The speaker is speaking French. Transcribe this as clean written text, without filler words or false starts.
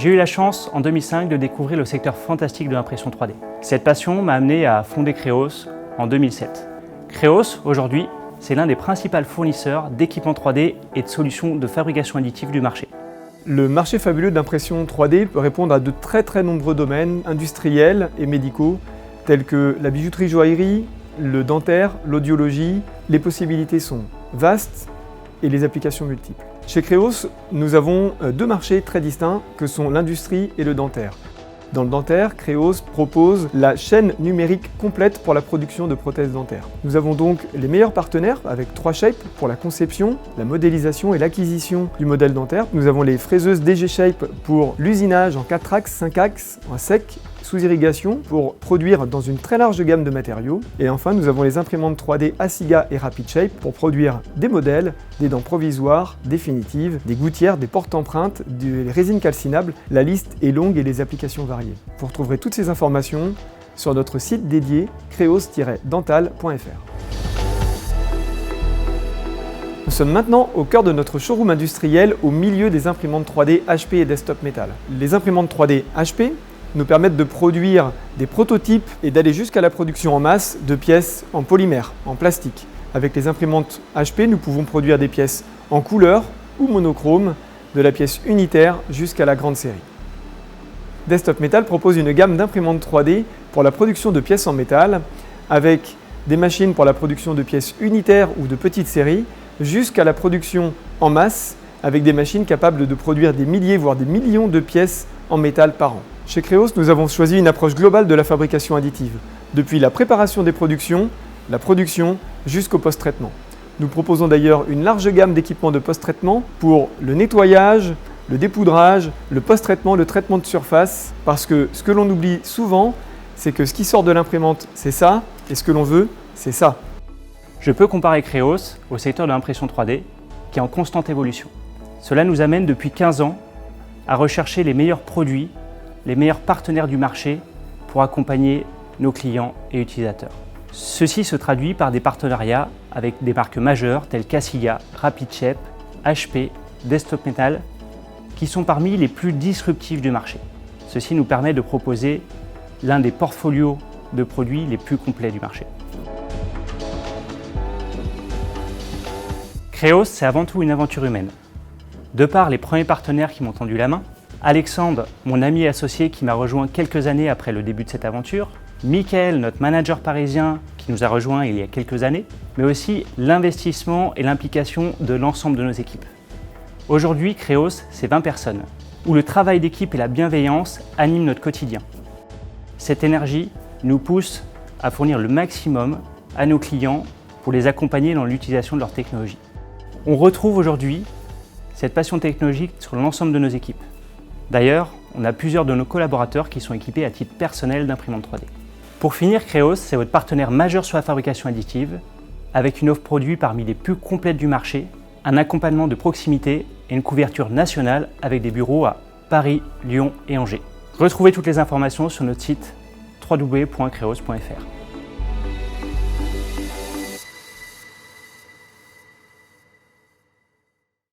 J'ai eu la chance, en 2005, de découvrir le secteur fantastique de l'impression 3D. Cette passion m'a amené à fonder Kreos en 2007. Kreos, aujourd'hui, c'est l'un des principaux fournisseurs d'équipements 3D et de solutions de fabrication additive du marché. Le marché fabuleux d'impression 3D peut répondre à de très nombreux domaines industriels et médicaux, tels que la bijouterie-joaillerie, le dentaire, l'audiologie. Les possibilités sont vastes et les applications multiples. Chez Kreos, nous avons deux marchés très distincts que sont l'industrie et le dentaire. Dans le dentaire, Kreos propose la chaîne numérique complète pour la production de prothèses dentaires. Nous avons donc les meilleurs partenaires avec 3Shape pour la conception, la modélisation et l'acquisition du modèle dentaire. Nous avons les fraiseuses DG Shape pour l'usinage en 4 axes, 5 axes, en sec, sous irrigation pour produire dans une très large gamme de matériaux. Et enfin, nous avons les imprimantes 3D Asiga et Rapid Shape pour produire des modèles, des dents provisoires, définitives, des gouttières, des porte-empreintes, des résines calcinables. La liste est longue et les applications variées. Vous retrouverez toutes ces informations sur notre site dédié kreos-dental.fr. Nous sommes maintenant au cœur de notre showroom industriel au milieu des imprimantes 3D HP et Desktop Metal. Les imprimantes 3D HP nous permettent de produire des prototypes et d'aller jusqu'à la production en masse de pièces en polymère, en plastique. Avec les imprimantes HP, nous pouvons produire des pièces en couleur ou monochrome, de la pièce unitaire jusqu'à la grande série. Desktop Metal propose une gamme d'imprimantes 3D pour la production de pièces en métal, avec des machines pour la production de pièces unitaires ou de petites séries, jusqu'à la production en masse, avec des machines capables de produire des milliers voire des millions de pièces en métal par an. Chez Kreos, nous avons choisi une approche globale de la fabrication additive, depuis la préparation des productions, la production, jusqu'au post-traitement. Nous proposons d'ailleurs une large gamme d'équipements de post-traitement pour le nettoyage, le dépoudrage, le post-traitement, le traitement de surface, parce que ce que l'on oublie souvent, c'est que ce qui sort de l'imprimante, c'est ça, et ce que l'on veut, c'est ça. Je peux comparer Kreos au secteur de l'impression 3D, qui est en constante évolution. Cela nous amène depuis 15 ans à rechercher les meilleurs produits, les meilleurs partenaires du marché pour accompagner nos clients et utilisateurs. Ceci se traduit par des partenariats avec des marques majeures telles qu'Asiga, Rapid Shape, HP, Desktop Metal, qui sont parmi les plus disruptifs du marché. Ceci nous permet de proposer l'un des portfolios de produits les plus complets du marché. Kreos, c'est avant tout une aventure humaine. De par les premiers partenaires qui m'ont tendu la main, Alexandre, mon ami et associé qui m'a rejoint quelques années après le début de cette aventure, Michael, notre manager parisien qui nous a rejoint il y a quelques années, mais aussi l'investissement et l'implication de l'ensemble de nos équipes. Aujourd'hui, Kreos, c'est 20 personnes, où le travail d'équipe et la bienveillance animent notre quotidien. Cette énergie nous pousse à fournir le maximum à nos clients pour les accompagner dans l'utilisation de leur technologie. On retrouve aujourd'hui cette passion technologique sur l'ensemble de nos équipes. D'ailleurs, on a plusieurs de nos collaborateurs qui sont équipés à titre personnel d'imprimantes 3D. Pour finir, Kreos, c'est votre partenaire majeur sur la fabrication additive, avec une offre produit parmi les plus complètes du marché, un accompagnement de proximité et une couverture nationale avec des bureaux à Paris, Lyon et Angers. Retrouvez toutes les informations sur notre site www.kreos.fr.